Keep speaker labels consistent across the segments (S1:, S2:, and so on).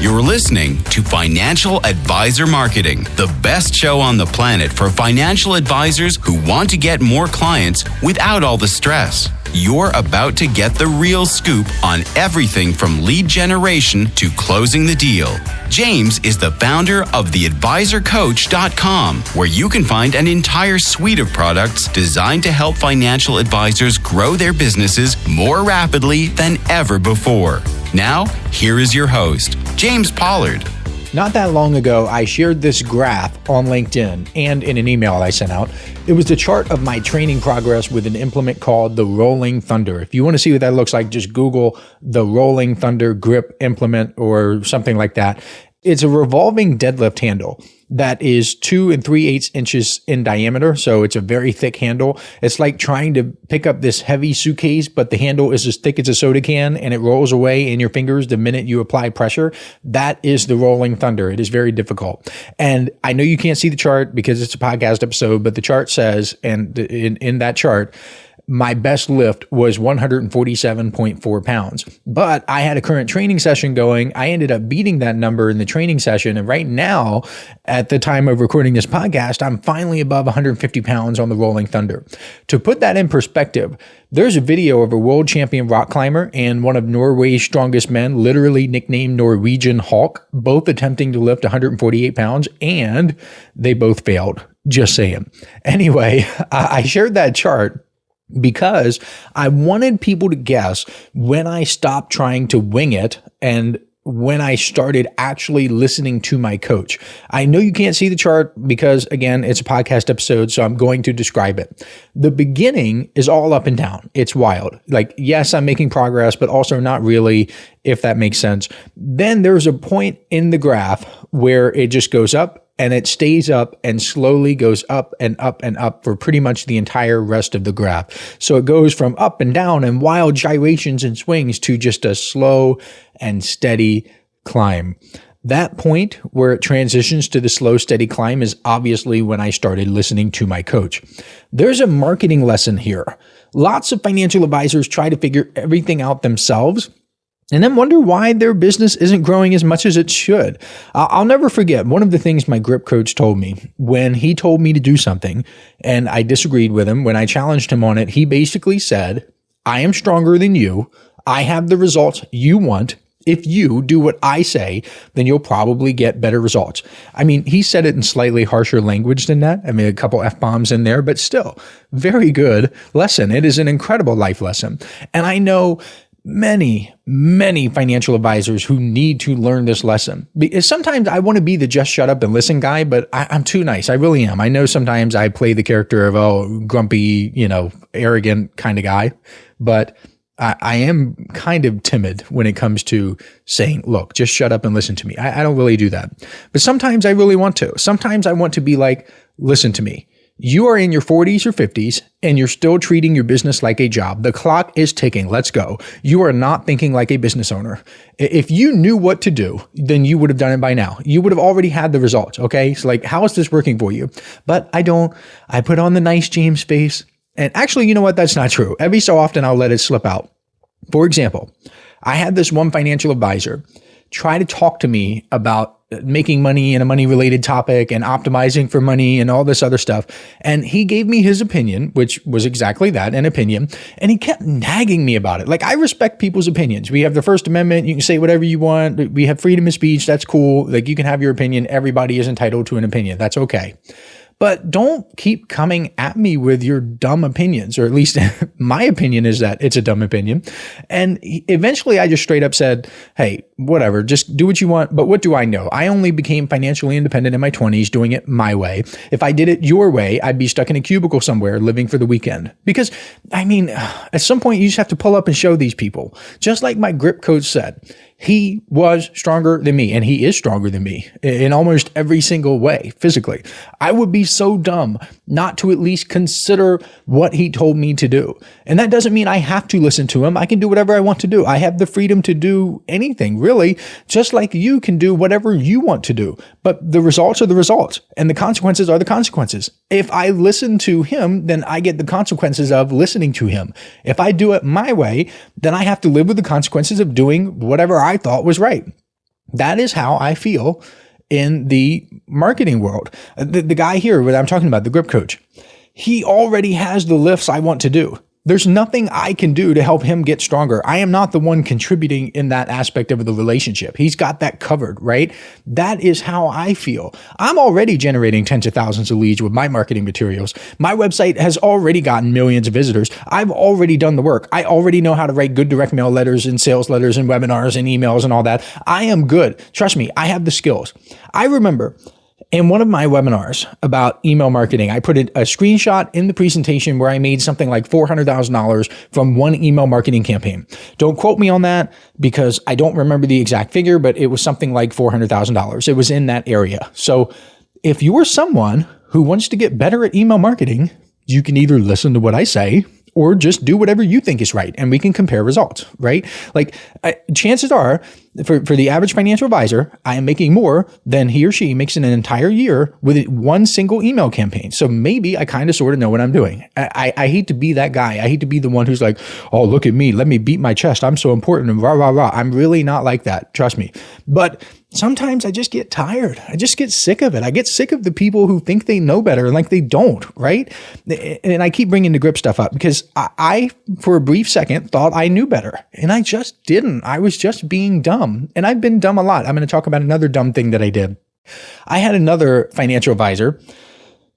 S1: You're listening to Financial Advisor Marketing, the best show on the planet for financial advisors who want to get more clients without all the stress. You're about to get the real scoop on everything from lead generation to closing the deal. James is the founder of theadvisorcoach.com, where you can find an entire suite of products designed to help financial advisors grow their businesses more rapidly than ever before. Now, here is your host, James Pollard.
S2: Not that long ago, I shared this graph on LinkedIn and in an email I sent out. It was the chart of my training progress with an implement called the Rolling Thunder. If you want to see what that looks like, just Google the Rolling Thunder grip implement or something like that. It's a revolving deadlift handle that is 2 3/8 inches in diameter. So it's a very thick handle. It's like trying to pick up this heavy suitcase, but the handle is as thick as a soda can and it rolls away in your fingers the minute you apply pressure. That is the Rolling Thunder. It is very difficult. And I know you can't see the chart because it's a podcast episode, but the chart says, and in that chart, my best lift was 147.4 pounds. But I had a current training session going. I ended up beating that number in the training session. And right now, at the time of recording this podcast, I'm finally above 150 pounds on the Rolling Thunder. To put that in perspective, there's a video of a world champion rock climber and one of Norway's strongest men, literally nicknamed Norwegian Hulk, both attempting to lift 148 pounds, and they both failed. Just saying. Anyway, I shared that chart because I wanted people to guess when I stopped trying to wing it and when I started actually listening to my coach. I know you can't see the chart because, again, it's a podcast episode, so I'm going to describe it. The beginning is all up and down. It's wild. Like, yes, I'm making progress, but also not really, if that makes sense. Then there's a point in the graph where it just goes up, and it stays up and slowly goes up and up and up for pretty much the entire rest of the graph. So it goes from up and down and wild gyrations and swings to just a slow and steady climb. That point where it transitions to the slow, steady climb is obviously when I started listening to my coach. There's a marketing lesson here. Lots of financial advisors try to figure everything out themselves and then wonder why their business isn't growing as much as it should. I'll never forget one of the things my grip coach told me when he told me to do something and I disagreed with him. When I challenged him on it, he basically said, I am stronger than you. I have the results you want. If you do what I say, then you'll probably get better results. I mean, he said it in slightly harsher language than that. I mean, a couple F-bombs in there, but still, very good lesson. It is an incredible life lesson. And I know many financial advisors who need to learn this lesson. Because sometimes I want to be the just shut up and listen guy, but I'm too nice. I really am. I know sometimes I play the character of, grumpy, arrogant kind of guy, but I am kind of timid when it comes to saying, look, just shut up and listen to me. I don't really do that. But sometimes I really want to. Sometimes I want to be like, listen to me. You are in your 40s or 50s and you're still treating your business like a job. The clock is ticking. Let's go. You are not thinking like a business owner. If you knew what to do, then you would have done it by now. You would have already had the results. Okay. So like, how is this working for you? But I don't. I put on the nice James face. And actually, you know what? That's not true. Every so often I'll let it slip out. For example, I had this one financial advisor try to talk to me about making money in a money-related topic and optimizing for money and all this other stuff. And he gave me his opinion, which was exactly that, an opinion. And he kept nagging me about it. Like, I respect people's opinions. We have the First Amendment. You can say whatever you want. We have freedom of speech. That's cool. Like, you can have your opinion. Everybody is entitled to an opinion. That's okay. But don't keep coming at me with your dumb opinions, or at least my opinion is that it's a dumb opinion. And eventually I just straight up said, hey, whatever, just do what you want. But what do I know? I only became financially independent in my 20s doing it my way. If I did it your way, I'd be stuck in a cubicle somewhere living for the weekend. Because, I mean, at some point you just have to pull up and show these people. Just like my grip coach said, he was stronger than me, and he is stronger than me in almost every single way physically. I would be so dumb not to at least consider what he told me to do. And that doesn't mean I have to listen to him. I can do whatever I want to do. I have the freedom to do anything, really, just like you can do whatever you want to do. But the results are the results, and the consequences are the consequences. If I listen to him, then I get the consequences of listening to him. If I do it my way, then I have to live with the consequences of doing whatever I thought was right. That is how I feel in the marketing world. The guy here that I'm talking about, the grip coach, he already has the lifts I want to do. There's nothing I can do to help him get stronger. I am not the one contributing in that aspect of the relationship. He's got that covered, right? That is how I feel. I'm already generating tens of thousands of leads with my marketing materials. My website has already gotten millions of visitors. I've already done the work. I already know how to write good direct mail letters and sales letters and webinars and emails and all that. I am good. Trust me, I have the skills. I remember in one of my webinars about email marketing, I put a screenshot in the presentation where I made something like $400,000 from one email marketing campaign. Don't quote me on that because I don't remember the exact figure, but it was something like $400,000. It was in that area. So if you're someone who wants to get better at email marketing, you can either listen to what I say or just do whatever you think is right, and we can compare results, right? Like chances are, for the average financial advisor, I am making more than he or she makes in an entire year with one single email campaign. So maybe I kind of sort of know what I'm doing. I hate to be that guy. I hate to be the one who's like, oh, look at me. Let me beat my chest. I'm so important and rah, rah, rah. I'm really not like that. Trust me. But sometimes I just get tired. I just get sick of it. I get sick of the people who think they know better and like they don't, right? And I keep bringing the grip stuff up because I, for a brief second, thought I knew better. And I just didn't. I was just being dumb. And I've been dumb a lot. I'm going to talk about another dumb thing that I did. I had another financial advisor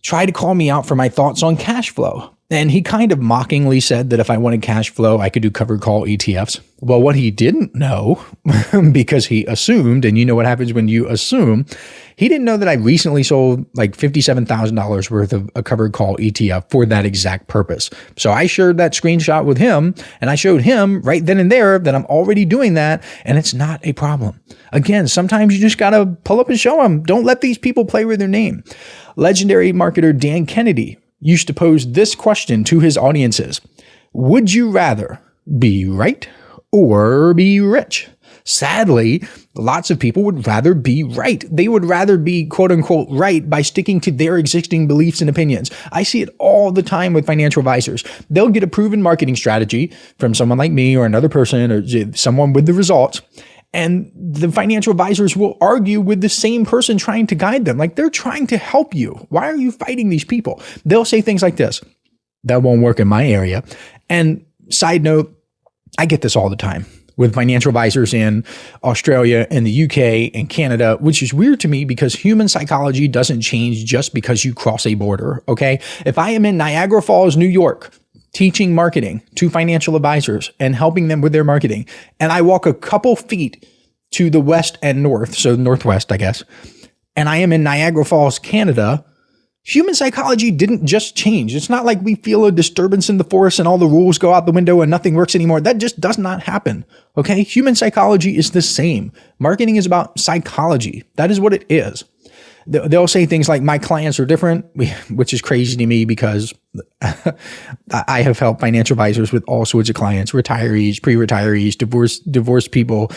S2: try to call me out for my thoughts on cash flow. And he kind of mockingly said that if I wanted cash flow, I could do covered call ETFs. Well, what he didn't know, because he assumed, and you know what happens when you assume, he didn't know that I recently sold like $57,000 worth of a covered call ETF for that exact purpose. So I shared that screenshot with him, and I showed him right then and there that I'm already doing that, and it's not a problem. Again, sometimes you just got to pull up and show them. Don't let these people play with their name. Legendary marketer Dan Kennedy used to pose this question to his audiences. Would you rather be right or be rich? Sadly, lots of people would rather be right. They would rather be quote unquote right by sticking to their existing beliefs and opinions. I see it all the time with financial advisors. They'll get a proven marketing strategy from someone like me or another person or someone with the results. And the financial advisors will argue with the same person trying to guide them. Like they're trying to help you. Why are you fighting these people? They'll say things like this. That won't work in my area. And side note, I get this all the time with financial advisors in Australia and the UK and Canada, which is weird to me because human psychology doesn't change just because you cross a border. Okay. If I am in Niagara Falls, New York, teaching marketing to financial advisors and helping them with their marketing, and I walk a couple feet to the west and north, so northwest, I guess, and I am in Niagara Falls, Canada, human psychology didn't just change. It's not like we feel a disturbance in the forest and all the rules go out the window and nothing works anymore. That just does not happen. Okay. Human psychology is the same. Marketing is about psychology. That is what it is. They'll say things like my clients are different, which is crazy to me because I have helped financial advisors with all sorts of clients, retirees, pre-retirees, divorced people,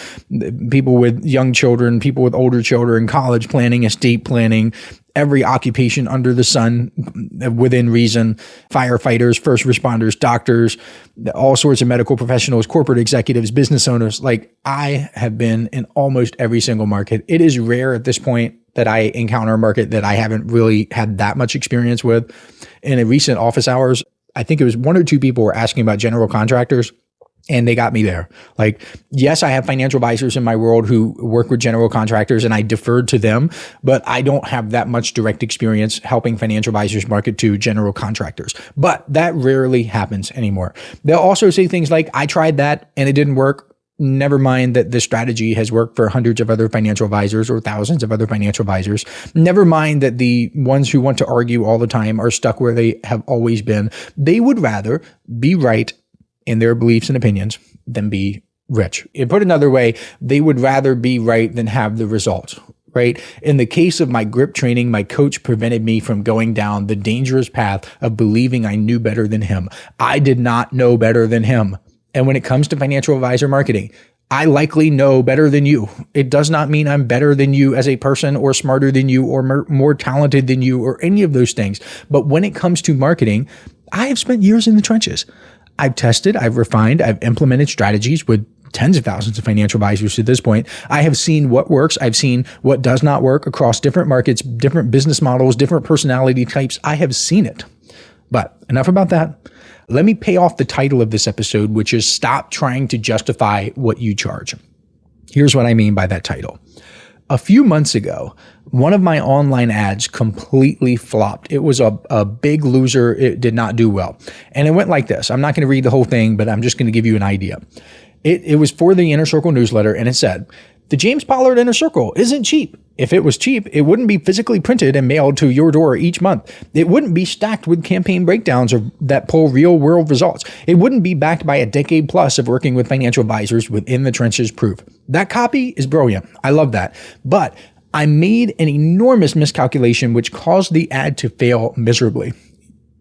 S2: people with young children, people with older children, college planning, estate planning, every occupation under the sun within reason, firefighters, first responders, doctors, all sorts of medical professionals, corporate executives, business owners. Like I have been in almost every single market. It is rare at this point that I encounter a market that I haven't really had that much experience with. In a recent office hours, I think it was one or two people were asking about general contractors, and they got me there. Like, yes, I have financial advisors in my world who work with general contractors, and I deferred to them, but I don't have that much direct experience helping financial advisors market to general contractors. But that rarely happens anymore. They'll also say things like, I tried that and it didn't work. Never mind that the strategy has worked for hundreds of other financial advisors or thousands of other financial advisors. Never mind that the ones who want to argue all the time are stuck where they have always been. They would rather be right in their beliefs and opinions than be rich. And put another way, they would rather be right than have the results. Right? In the case of my grip training, my coach prevented me from going down the dangerous path of believing I knew better than him. I did not know better than him. And when it comes to financial advisor marketing, I likely know better than you. It does not mean I'm better than you as a person or smarter than you or more talented than you or any of those things. But when it comes to marketing, I have spent years in the trenches. I've tested, I've refined, I've implemented strategies with tens of thousands of financial advisors at this point. I have seen what works. I've seen what does not work across different markets, different business models, different personality types. I have seen it. But enough about that. Let me pay off the title of this episode, which is Stop Trying to Justify What You Charge. Here's what I mean by that title. A few months ago, one of my online ads completely flopped. It was a big loser. It did not do well. And it went like this. I'm not going to read the whole thing, but I'm just going to give you an idea. It was for the Inner Circle newsletter, and it said, the James Pollard Inner Circle isn't cheap. If it was cheap, it wouldn't be physically printed and mailed to your door each month. It wouldn't be stacked with campaign breakdowns that pull real world results. It wouldn't be backed by a decade plus of working with financial advisors within the trenches proof. That copy is brilliant. I love that. But I made an enormous miscalculation which caused the ad to fail miserably.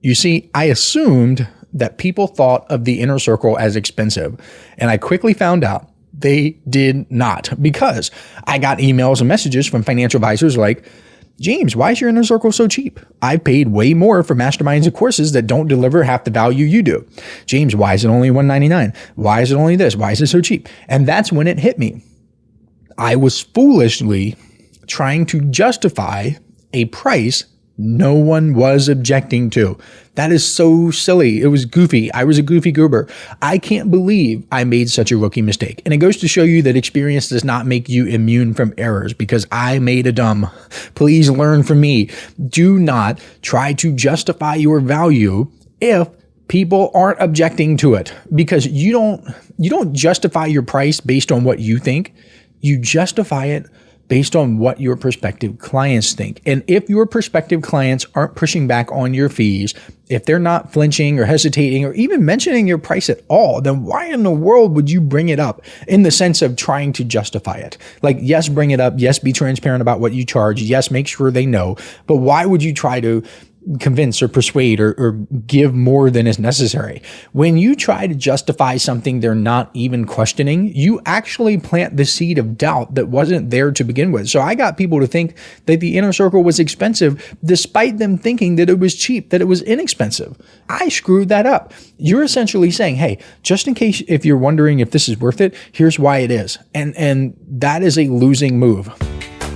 S2: You see, I assumed that people thought of the Inner Circle as expensive, and I quickly found out they did not, because I got emails and messages from financial advisors like, James, why is your Inner Circle so cheap? I've paid way more for masterminds and courses that don't deliver half the value you do. James, why is it only $199? Why is it only this? Why is it so cheap? And that's when it hit me. I was foolishly trying to justify a price no one was objecting to. That is so silly. It was goofy. I was a goofy goober. I can't believe I made such a rookie mistake. And it goes to show you that experience does not make you immune from errors, because I made a dumb. Please learn from me. Do not try to justify your value if people aren't objecting to it, because you don't justify your price based on what you think. You justify it based on what your prospective clients think. And if your prospective clients aren't pushing back on your fees, if they're not flinching or hesitating or even mentioning your price at all, then why in the world would you bring it up in the sense of trying to justify it? Like, yes, bring it up. Yes, be transparent about what you charge. Yes, make sure they know. But why would you try to convince or persuade or give more than is necessary? When you try to justify something they're not even questioning, you actually plant the seed of doubt that wasn't there to begin with. So I got people to think that the Inner Circle was expensive despite them thinking that it was cheap, that it was inexpensive. I screwed that up. You're essentially saying, hey, just in case if you're wondering if this is worth it, here's why it is. And that is a losing move.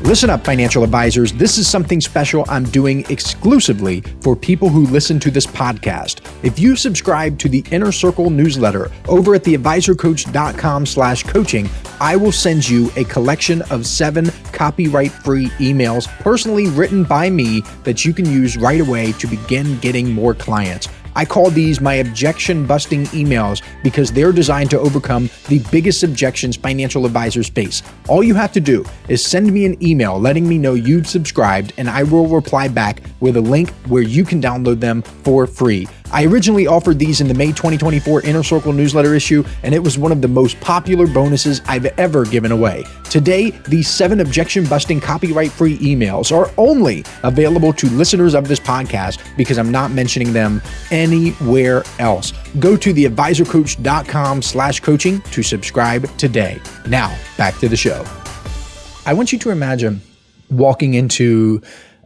S2: Listen up, financial advisors. This is something special I'm doing exclusively for people who listen to this podcast. If you subscribe to the Inner Circle newsletter over at theadvisorcoach.com/coaching, I will send you a collection of 7 copyright-free emails personally written by me that you can use right away to begin getting more clients. I call these my objection-busting emails because they're designed to overcome the biggest objections financial advisors face. All you have to do is send me an email letting me know you've subscribed, and I will reply back with a link where you can download them for free. I originally offered these in the May 2024 Inner Circle newsletter issue, and it was one of the most popular bonuses I've ever given away. Today, these 7 objection-busting copyright-free emails are only available to listeners of this podcast because I'm not mentioning them anywhere else. Go to theadvisorcoach.com/coaching to subscribe today. Now, back to the show. I want you to imagine walking into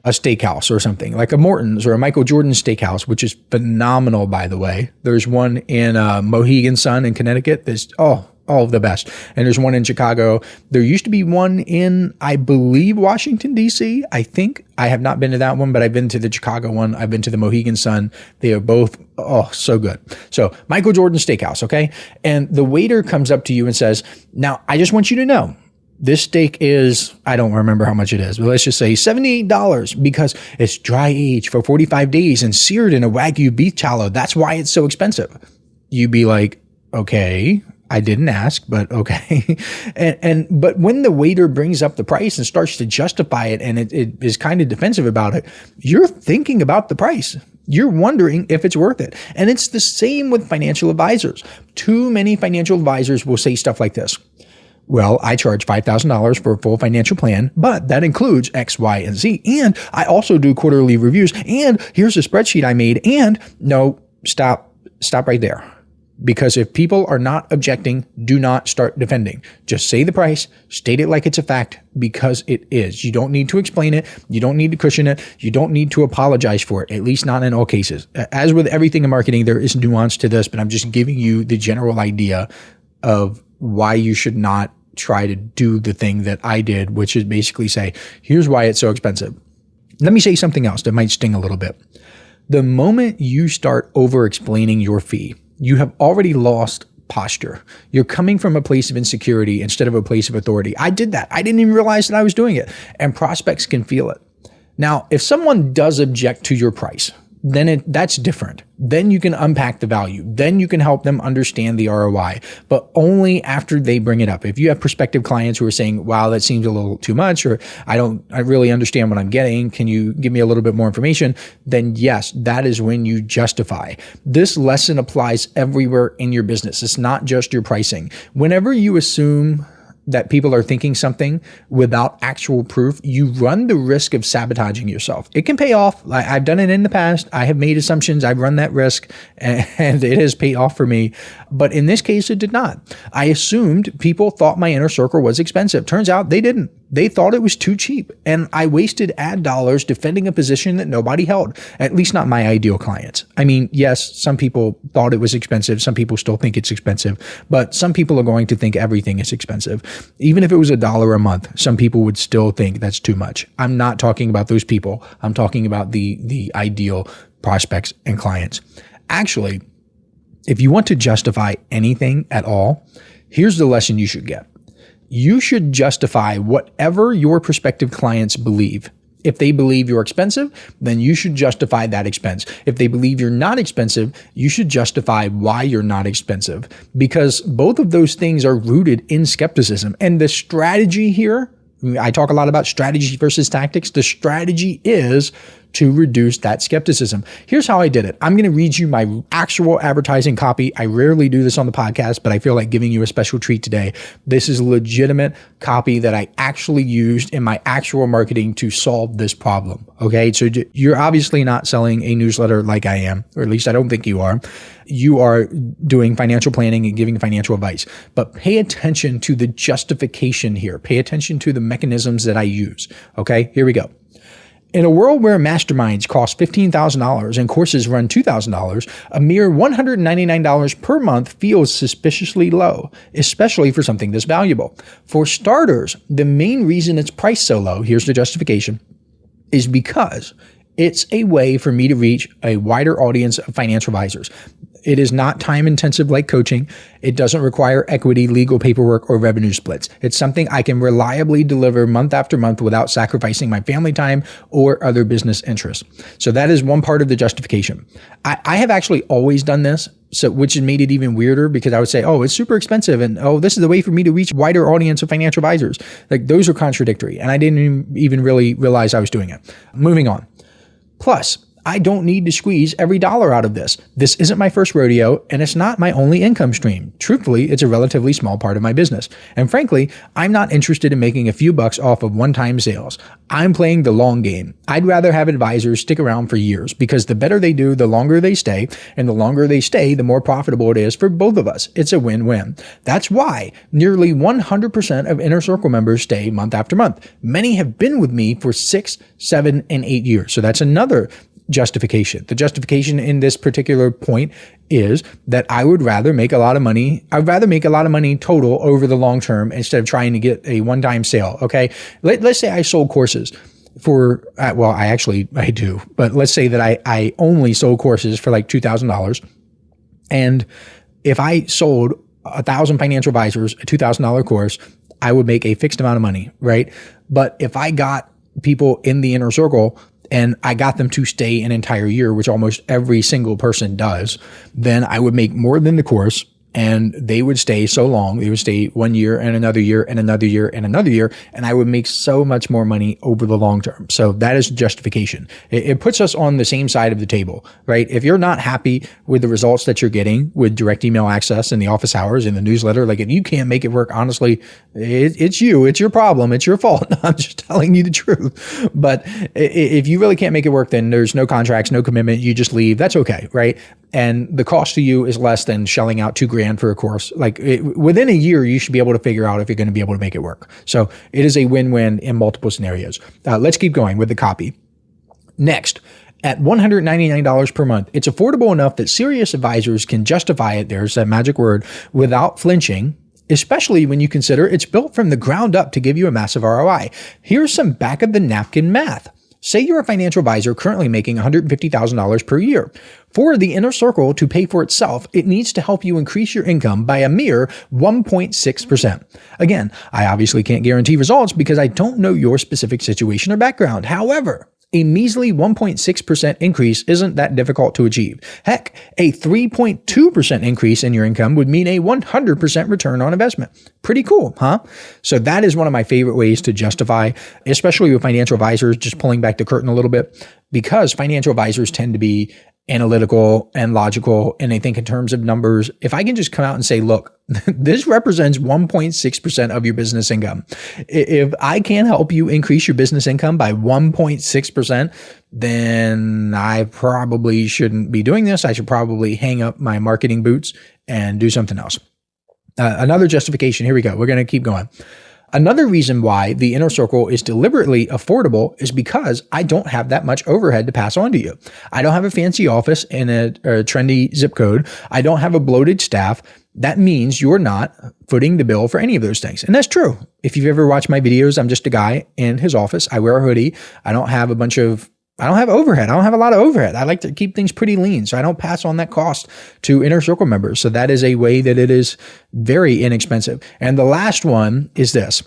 S2: a steakhouse or something like a Morton's or a Michael Jordan steakhouse, which is phenomenal, by the way. There's one in Mohegan Sun in Connecticut. There's all of the best. And there's one in Chicago. There used to be one in, I believe, Washington, D.C. I think. I have not been to that one, but I've been to the Chicago one. I've been to the Mohegan Sun. They are both, so good. So Michael Jordan Steakhouse, okay? And the waiter comes up to you and says, now, I just want you to know, this steak is, I don't remember how much it is, but let's just say $78 because it's dry aged for 45 days and seared in a Wagyu beef tallow. That's why it's so expensive. You'd be like, okay, I didn't ask, but okay. But when the waiter brings up the price and starts to justify it and it is kind of defensive about it, you're thinking about the price. You're wondering if it's worth it. And it's the same with financial advisors. Too many financial advisors will say stuff like this. Well, I charge $5,000 for a full financial plan, but that includes X, Y, and Z. And I also do quarterly reviews. And here's a spreadsheet I made. And no, stop right there. Because if people are not objecting, do not start defending. Just say the price, state it like it's a fact, because it is. You don't need to explain it. You don't need to cushion it. You don't need to apologize for it, at least not in all cases. As with everything in marketing, there is nuance to this, but I'm just giving you the general idea of why you should not try to do the thing that I did, which is basically say, here's why it's so expensive. Let me say something else that might sting a little bit. The moment you start over explaining your fee, you have already lost posture. You're coming from a place of insecurity instead of a place of authority. I did that. I didn't even realize that I was doing it, and prospects can feel it. Now, if someone does object to your price, then that's different. Then you can unpack the value. Then you can help them understand the ROI, but only after they bring it up. If you have prospective clients who are saying, wow, that seems a little too much, or I really understand what I'm getting. Can you give me a little bit more information? Then yes, that is when you justify. This lesson applies everywhere in your business. It's not just your pricing. Whenever you assume that people are thinking something without actual proof, you run the risk of sabotaging yourself. It can pay off. I've done it in the past. I have made assumptions. I've run that risk and it has paid off for me. But in this case, it did not. I assumed people thought my inner circle was expensive. Turns out they didn't. They thought it was too cheap. And I wasted ad dollars defending a position that nobody held, at least not my ideal clients. I mean, yes, some people thought it was expensive. Some people still think it's expensive, but some people are going to think everything is expensive. Even if it was $1 a month, some people would still think that's too much. I'm not talking about those people. I'm talking about the ideal prospects and clients. Actually, if you want to justify anything at all, here's the lesson you should get. You should justify whatever your prospective clients believe. If they believe you're expensive, then you should justify that expense. If they believe you're not expensive, you should justify why you're not expensive, because both of those things are rooted in skepticism. And the strategy here, I talk a lot about strategy versus tactics. The strategy is to reduce that skepticism. Here's how I did it. I'm going to read you my actual advertising copy. I rarely do this on the podcast, but I feel like giving you a special treat today. This is legitimate copy that I actually used in my actual marketing to solve this problem. Okay. So you're obviously not selling a newsletter like I am, or at least I don't think you are. You are doing financial planning and giving financial advice, but pay attention to the justification here. Pay attention to the mechanisms that I use. Okay. Here we go. In a world where masterminds cost $15,000 and courses run $2,000, a mere $199 per month feels suspiciously low, especially for something this valuable. For starters, the main reason it's priced so low, here's the justification, is because it's a way for me to reach a wider audience of financial advisors. It is not time intensive like coaching. It doesn't require equity, legal paperwork, or revenue splits. It's something I can reliably deliver month after month without sacrificing my family time or other business interests. So that is one part of the justification. I have actually always done this, so which has made it even weirder, because I would say, oh, it's super expensive, and oh, this is the way for me to reach a wider audience of financial advisors. Like, those are contradictory, and I didn't even really realize I was doing it. Moving on. Plus, I don't need to squeeze every dollar out of this. This isn't my first rodeo, and it's not my only income stream. Truthfully, it's a relatively small part of my business. And frankly, I'm not interested in making a few bucks off of one-time sales. I'm playing the long game. I'd rather have advisors stick around for years, because the better they do, the longer they stay, and the longer they stay, the more profitable it is for both of us. It's a win-win. That's why nearly 100% of Inner Circle members stay month after month. Many have been with me for 6, 7, and 8 years. So that's another justification. The justification in this particular point is that I would rather make a lot of money. I'd rather make a lot of money total over the long term instead of trying to get a one-time sale. Okay. Let's say I sold courses for, I do, but let's say that I only sold courses for like $2,000. And if I sold 1,000 financial advisors, a $2,000 course, I would make a fixed amount of money, right? But if I got people in the inner circle and I got them to stay an entire year, which almost every single person does, then I would make more than the course, and they would stay so long. They would stay 1 year and another year and another year and another year, and I would make so much more money over the long term. So that is justification. It puts us on the same side of the table, right? If you're not happy with the results that you're getting with direct email access and the office hours and the newsletter, like if you can't make it work, honestly, it's you, it's your problem, it's your fault. I'm just telling you the truth. But if you really can't make it work, then there's no contracts, no commitment. You just leave. That's okay, right? And the cost to you is less than shelling out $2,000 for a course. Like within a year, you should be able to figure out if you're going to be able to make it work. So it is a win-win in multiple scenarios. Let's keep going with the copy. Next, at $199 per month, it's affordable enough that serious advisors can justify it, there's that magic word, without flinching, especially when you consider it's built from the ground up to give you a massive ROI. Here's some back of the napkin math. Say you're a financial advisor currently making $150,000 per year. For the inner circle to pay for itself, it needs to help you increase your income by a mere 1.6%. Again, I obviously can't guarantee results because I don't know your specific situation or background. However, a measly 1.6% increase isn't that difficult to achieve. Heck, a 3.2% increase in your income would mean a 100% return on investment. Pretty cool, huh? So that is one of my favorite ways to justify, especially with financial advisors, just pulling back the curtain a little bit, because financial advisors tend to be analytical and logical, and they think in terms of numbers. If I can just come out and say, look, this represents 1.6% of your business income. If I can help you increase your business income by 1.6%, then I probably shouldn't be doing this. I should probably hang up my marketing boots and do something else. Another justification. Here we go. We're going to keep going. Another reason why the inner circle is deliberately affordable is because I don't have that much overhead to pass on to you. I don't have a fancy office in a trendy zip code. I don't have a bloated staff. That means you're not footing the bill for any of those things. And that's true. If you've ever watched my videos, I'm just a guy in his office. I wear a hoodie. I don't have overhead. I don't have a lot of overhead. I like to keep things pretty lean, so I don't pass on that cost to inner circle members. So that is a way that it is very inexpensive. And the last one is this.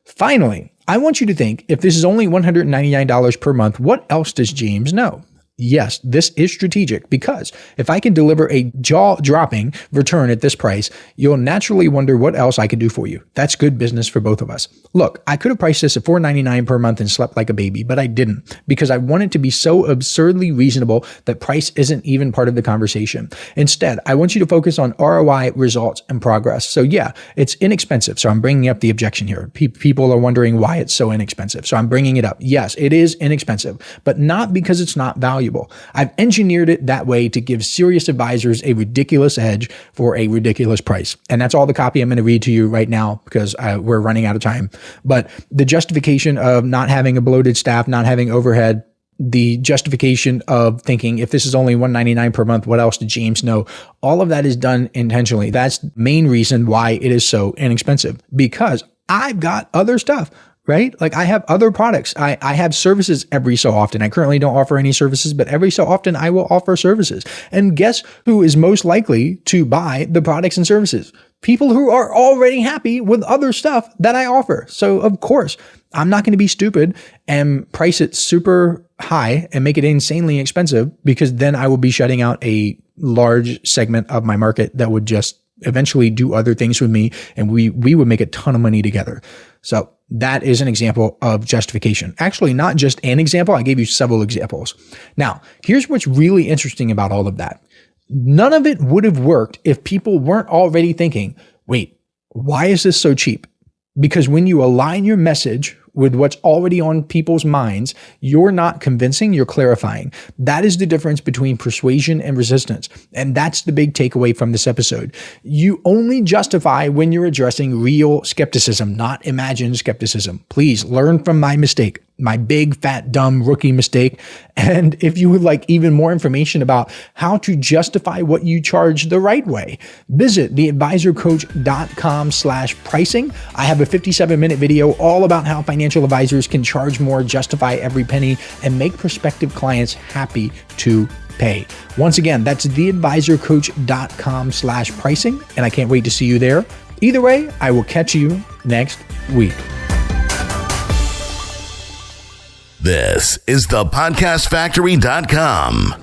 S2: Finally, I want you to think, if this is only $199 per month, what else does James know? Yes, this is strategic, because if I can deliver a jaw-dropping return at this price, you'll naturally wonder what else I can do for you. That's good business for both of us. Look, I could have priced this at $4.99 per month and slept like a baby, but I didn't, because I want it to be so absurdly reasonable that price isn't even part of the conversation. Instead, I want you to focus on ROI, results, and progress. So yeah, it's inexpensive. So I'm bringing up the objection here. People are wondering why it's so inexpensive. So I'm bringing it up. Yes, it is inexpensive, but not because it's not valuable. I've engineered it that way to give serious advisors a ridiculous edge for a ridiculous price. And that's all the copy I'm going to read to you right now, because we're running out of time. But the justification of not having a bloated staff, not having overhead, the justification of thinking, if this is only $199 per month, what else did James know? All of that is done intentionally. That's the main reason why it is so inexpensive, because I've got other stuff. Right? Like, I have other products. I have services every so often. I currently don't offer any services, but every so often I will offer services. And guess who is most likely to buy the products and services? People who are already happy with other stuff that I offer. So of course, I'm not going to be stupid and price it super high and make it insanely expensive, because then I will be shutting out a large segment of my market that would just eventually do other things with me, and we would make a ton of money together. So that is an example of justification. Actually, not just an example. I gave you several examples. Now, here's what's really interesting about all of that. None of it would have worked if people weren't already thinking, wait, why is this so cheap? Because when you align your message with what's already on people's minds, you're not convincing, you're clarifying. That is the difference between persuasion and resistance. And that's the big takeaway from this episode. You only justify when you're addressing real skepticism, not imagined skepticism. Please learn from my mistake, my big, fat, dumb rookie mistake. And if you would like even more information about how to justify what you charge the right way, visit theadvisorcoach.com/pricing. I have a 57-minute video all about how financial advisors can charge more, justify every penny, and make prospective clients happy to pay. Once again, that's theadvisorcoach.com/pricing, and I can't wait to see you there. Either way, I will catch you next week.
S3: This is the podcastfactory.com.